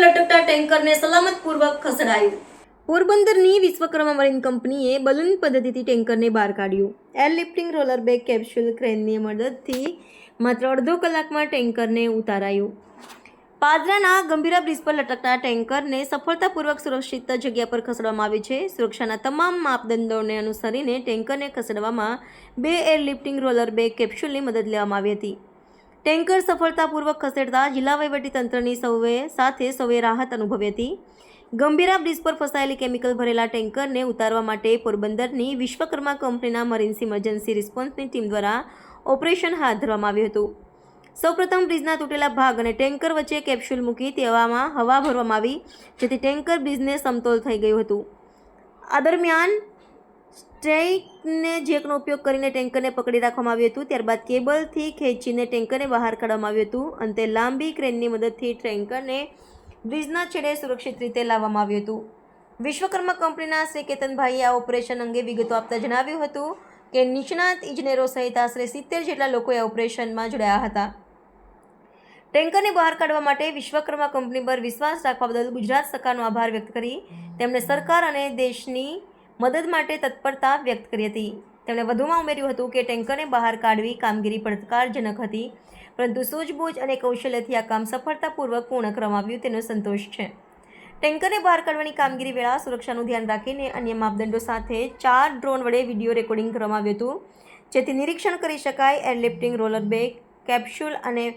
લટકતા ટેન્કરને સલામતપૂર્વક ખસેડાયું. પોરબંદરની વિશ્વકર્મા મરીન કંપનીએ બલૂન પદ્ધતિથી ટેન્કરને બહાર કાઢ્યું. એરલિફ્ટિંગ રોલર બેગ કેપ્સ્યુલ ક્રેનની મદદથી માત્ર અડધો કલાકમાં ટેન્કરને ઉતારાયું. પાદરાના ગંભીરા બ્રિજ પર લટકતા ટેન્કરને સફળતાપૂર્વક સુરક્ષિત જગ્યા પર ખસેડવામાં આવ્યું છે. સુરક્ષાના તમામ માપદંડોને અનુસરીને ટેન્કરને ખસેડવામાં 2 એરલિફ્ટિંગ રોલર બેગ કેપ્સ્યુલની મદદ લેવામાં આવી હતી. ટેન્કર સફળતાપૂર્વક ખસેડતા જિલ્લા વહીવટીતંત્રની સૌએ રાહત અનુભવી હતી. ગંભીરા બ્રિજ પર ફસાયેલી કેમિકલ ભરેલા ટેન્કરને ઉતારવા માટે પોરબંદરની વિશ્વકર્મા કંપનીના મરીન્સ ઇમરજન્સી રિસ્પોન્સની ટીમ દ્વારા ઓપરેશન હાથ ધરવામાં આવ્યું હતું. સૌપ્રથમ બ્રિજના તૂટેલા ભાગ અને ટેન્કર વચ્ચે કેપ્સ્યુલ મૂકી તેવામાં હવા ભરવામાં આવી, જેથી ટેન્કર બ્રિજને સમતોલ થઈ ગયું હતું. આ દરમિયાન સ્ટ્રેઇકને જેકનો ઉપયોગ કરીને ટેન્કરને પકડી રાખવામાં આવ્યું હતું. ત્યારબાદ કેબલથી ખેંચીને ટેન્કરને બહાર કાઢવામાં આવ્યું હતું. અંતે લાંબી ક્રેનની મદદથી ટેન્કરને બ્રિજના છેડે સુરક્ષિત રીતે લાવવામાં આવ્યું હતું. વિશ્વકર્મા કંપનીના શ્રી કેતનભાઈએ આ ઓપરેશન અંગે વિગતો આપતા જણાવ્યું હતું કે નિષ્ણાત ઇજનેરો સહિત આશરે 70 જેટલા લોકોએ આ ઓપરેશનમાં જોડાયા હતા. ટેન્કરને બહાર કાઢવા માટે વિશ્વકર્મા કંપની પર વિશ્વાસ રાખવા બદલ ગુજરાત સરકારનો આભાર વ્યક્ત કરી તેમણે સરકાર અને દેશની મદદ માટે તત્પરતા વ્યક્ત કરી હતી. તેમણે વધુમાં ઉમેર્યું હતું કે ટેન્કરને બહાર કાઢવી કામગીરી પડકારજનક હતી, પરંતુ સૂઝબૂઝ અને કૌશલ્યથી આ કામ સફળતાપૂર્વક પૂર્ણ કરવામાં આવ્યું તેનો સંતોષ છે. ટેન્કરને બહાર કાઢવાની કામગીરી વેળા સુરક્ષાનું ધ્યાન રાખીને અન્ય માપદંડો સાથે 4 ડ્રોન વડે વિડીયો રેકોર્ડિંગ કરવામાં આવ્યું હતું, જેથી નિરીક્ષણ કરી શકાય. એરલિફ્ટિંગ રોલર બેગ કેપ્સ્યુલ અને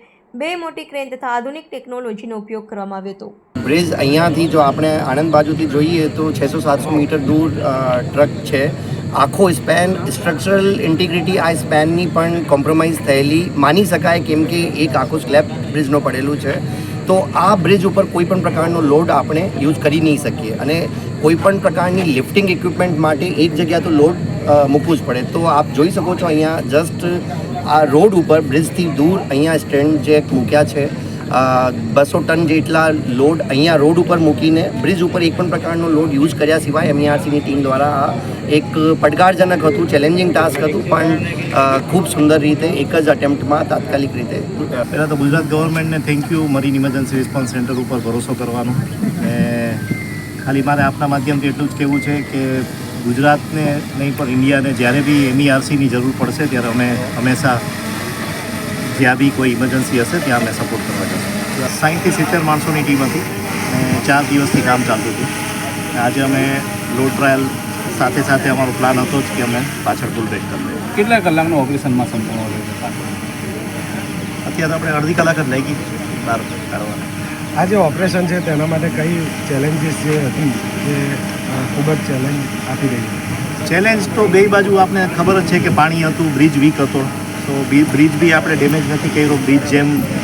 2 મોટી ક્રેન તથા આધુનિક ટેકનોલોજીનો ઉપયોગ કરવામાં આવ્યો હતો. બ્રિજ અહીંયાથી જો આપણે આણંદ બાજુથી જોઈએ તો 600-700 મીટર દૂર ટ્રક છે. આખો સ્પેન સ્ટ્રક્ચરલ ઇન્ટિગ્રિટી આ સ્પેનની પણ કોમ્પ્રોમાઇઝ થયેલી માની શકાય, કેમ કે એક આખો સ્લેબ બ્રિજનો પડેલું છે. તો આ બ્રિજ ઉપર કોઈ પણ પ્રકારનો લોડ આપણે યુઝ કરી નહીં શકીએ અને કોઈ પણ પ્રકારની લિફ્ટિંગ ઇક્વિપમેન્ટ માટે એક જગ્યા તો લોડ મૂકવું જ પડે. તો આપ જોઈ શકો છો અહીંયા જસ્ટ આ રોડ ઉપર બ્રિજથી દૂર અહીંયા સ્ટેન્ડ જે મૂક્યા છે. 200 ટન જેટલા લોડ અહીંયા રોડ ઉપર મૂકીને બ્રિજ ઉપર એક પણ પ્રકારનો લોડ યુઝ કર્યા સિવાય MERCની ટીમ દ્વારા આ એક પડકારજનક હતું, ચેલેન્જિંગ ટાસ્ક હતું, પણ ખૂબ સુંદર રીતે એક જ અટેમ્પ્ટમાં તાત્કાલિક રીતે. પહેલાં તો ગુજરાત ગવર્મેન્ટને thank you marine emergency response centre ઉપર ભરોસો કરવાનો. ને ખાલી મારે આપના માધ્યમથી એટલું જ કહેવું છે કે ગુજરાતને નહીં પણ ઇન્ડિયાને જ્યારે બી MERCની જરૂર પડશે ત્યારે અમે હંમેશા જ્યાં બી કોઈ ઇમરજન્સી હશે ત્યાં અમે સપોર્ટ કરવા જશું. 60-70 માણસોની ટીમ હતી અને 4 દિવસથી કામ ચાલતું હતું. આજે અમે લોડ ટ્રાયલ સાથે સાથે અમારો પ્લાન હતો જ કે અમે પાછળ પુલ બેક કરી લઈએ. કેટલા કલાકનું ઓપરેશનમાં સંપૂર્ણ હોય? અત્યારે આપણે અડધી કલાક જ લાગી બહાર કાઢવાના. આ જે ઓપરેશન છે તેના માટે કઈ ચેલેન્જીસ જે હતી જે ખૂબ જ ચેલેન્જ આપી રહી છે? ચેલેન્જ તો બે બાજુ આપને ખબર જ છે કે પાણી હતું, બ્રિજ વીક હતો. તો બ્રિજ બી આપણે ડેમેજ નથી કર્યો. બ્રિજ જેમ